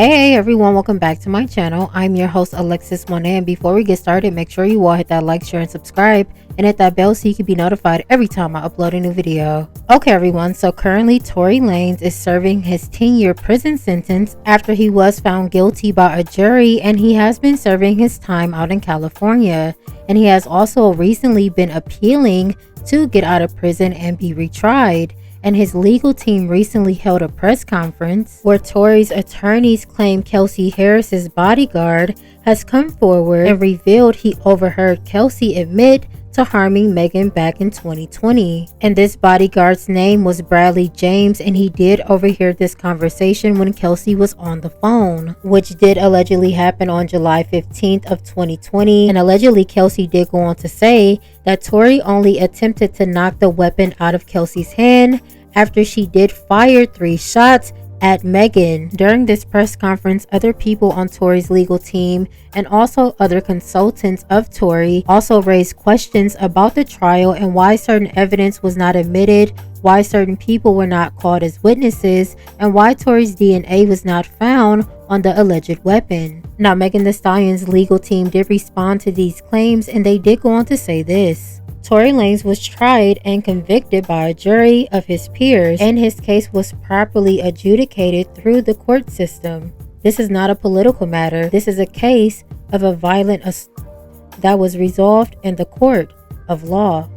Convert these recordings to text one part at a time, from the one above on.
Hey everyone, welcome back to my channel. I'm your host Alexis Monet, and before we get started, make sure you all hit that like, share, and subscribe, and hit that bell so you can be notified every time I upload a new video. Okay everyone, so currently Tory Lanez is serving his 10-year prison sentence after he was found guilty by a jury, and he has been serving his time out in California. And he has also recently been appealing to get out of prison and be retried. And his legal team recently held a press conference where Tory's attorneys claim Kelsey Harris's bodyguard has come forward and revealed he overheard Kelsey admit to harming Megan back in 2020. And this bodyguard's name was Bradley James, and he did overhear this conversation when Kelsey was on the phone, which did allegedly happen on July 15th of 2020. And allegedly Kelsey did go on to say that Tory only attempted to knock the weapon out of Kelsey's hand after she did fire 3 shots at Megan. During this press conference, other people on Tory's legal team and also other consultants of Tory also raised questions about the trial and why certain evidence was not admitted, why certain people were not called as witnesses, and why Tory's DNA was not found on the alleged weapon. Now, Megan Thee Stallion's legal team did respond to these claims, and they did go on to say this. Tory Lanez was tried and convicted by a jury of his peers, and his case was properly adjudicated through the court system. This is not a political matter. This is a case of a violent assault that was resolved in the court of law.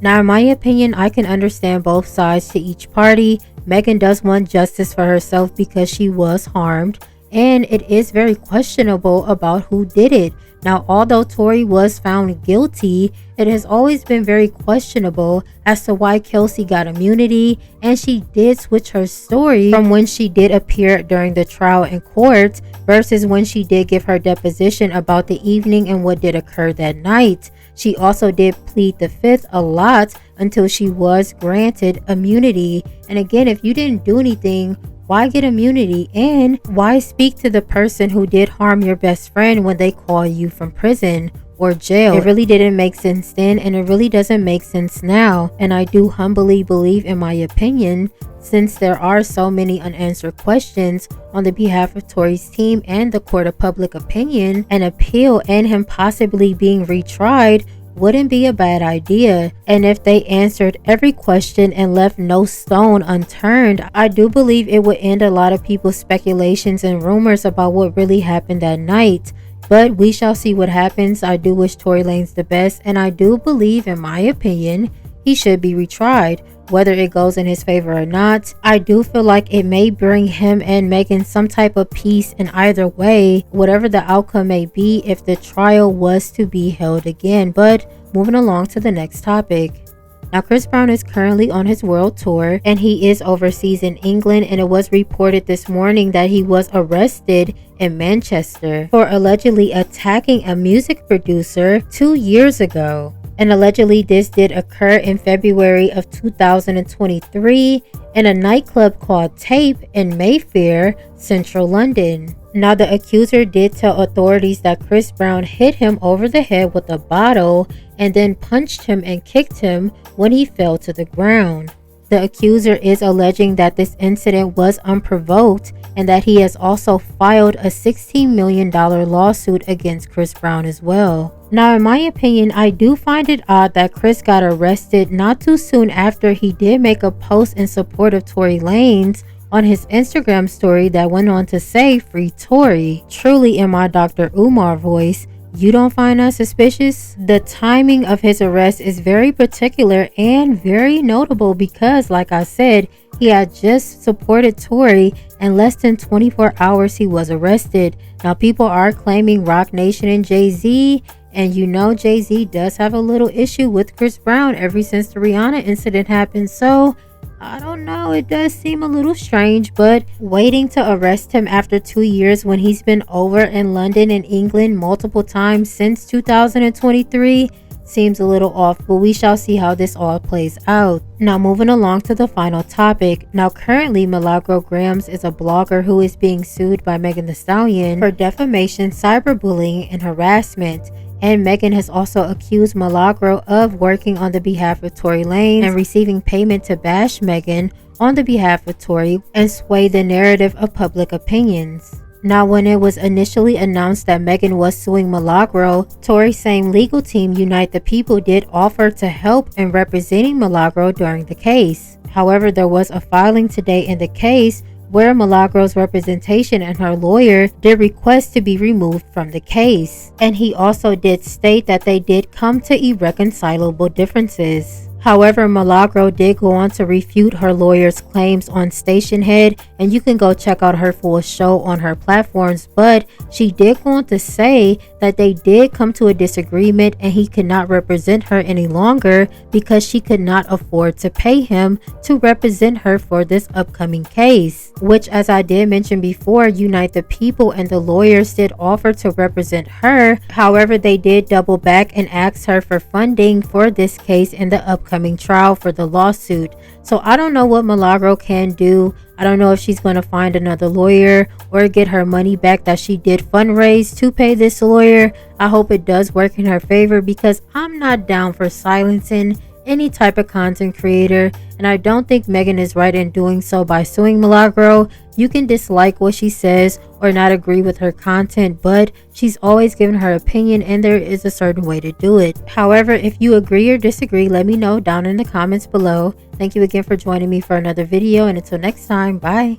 Now, in my opinion, I can understand both sides to each party. Megan does want justice for herself because she was harmed, and it is very questionable about who did it. Now, although Tory was found guilty, it has always been very questionable as to why Kelsey got immunity, and she did switch her story from when she did appear during the trial in court versus when she did give her deposition about the evening and what did occur that night. She also did plead the fifth a lot until she was granted immunity. And again, if you didn't do anything, why get immunity? And why speak to the person who did harm your best friend when they call you from prison or jail? It really didn't make sense then, and it really doesn't make sense now. And I do humbly believe, in my opinion, since there are so many unanswered questions on the behalf of Tory's team and the court of public opinion, an appeal and him possibly being retried wouldn't be a bad idea. And if they answered every question and left no stone unturned, I do believe it would end a lot of people's speculations and rumors about what really happened that night. But we shall see what happens. I do wish Tory Lanez the best, and I do believe, in my opinion, he should be retried. Whether it goes in his favor or not, I do feel like it may bring him and Megan some type of peace in either way, whatever the outcome may be if the trial was to be held again. But moving along to the next topic. Now, Chris Brown is currently on his world tour, and he is overseas in England, and it was reported this morning that he was arrested in Manchester for allegedly attacking a music producer 2 years ago. And allegedly this did occur in February of 2023 in a nightclub called Tape in Mayfair, central London. Now, the accuser did tell authorities that Chris Brown hit him over the head with a bottle and then punched him and kicked him when he fell to the ground. The accuser is alleging that this incident was unprovoked and that he has also filed a $16 million lawsuit against Chris Brown as well. Now, in my opinion, I do find it odd that Chris got arrested not too soon after he did make a post in support of Tory Lanez on his Instagram story that went on to say, "Free Tory." Truly, in my Dr. Umar voice, you don't find that suspicious? The timing of his arrest is very particular and very notable because, like I said, he had just supported Tory, and less than 24 hours he was arrested. Now, people are claiming Roc Nation and Jay-Z, and you know Jay-Z does have a little issue with Chris Brown ever since the Rihanna incident happened. So I don't know, it does seem a little strange, but waiting to arrest him after 2 years when he's been over in London and England multiple times since 2023 seems a little off, but we shall see how this all plays out. Now, moving along to the final topic. Now, currently Milagro Gramz is a blogger who is being sued by Megan Thee Stallion for defamation, cyberbullying, and harassment. And Megan has also accused Milagro of working on the behalf of Tory Lanez and receiving payment to bash Megan on the behalf of Tory and sway the narrative of public opinions. Now, when it was initially announced that Megan was suing Milagro, Tory's same legal team, Unite the People, did offer to help in representing Milagro during the case. However, there was a filing today in the case where Milagro's representation and her lawyer did request to be removed from the case. And he also did state that they did come to irreconcilable differences. However, Milagro did go on to refute her lawyer's claims on Station Head, and you can go check out her full show on her platforms, but she did go on to say that they did come to a disagreement and he could not represent her any longer because she could not afford to pay him to represent her for this upcoming case, which, as I did mention before, Unite the People and the lawyers did offer to represent her. However, they did double back and ask her for funding for this case in the upcoming trial for the lawsuit. So I don't know what Milagro can do. I don't know if she's going to find another lawyer or get her money back that she did fundraise to pay this lawyer. I hope it does work in her favor because I'm not down for silencing any type of content creator, and I don't think Megan is right in doing so by suing Milagro. You can dislike what she says or not agree with her content, but she's always given her opinion and there is a certain way to do it. However, if you agree or disagree, let me know down in the comments below. Thank you again for joining me for another video, and until next time, bye.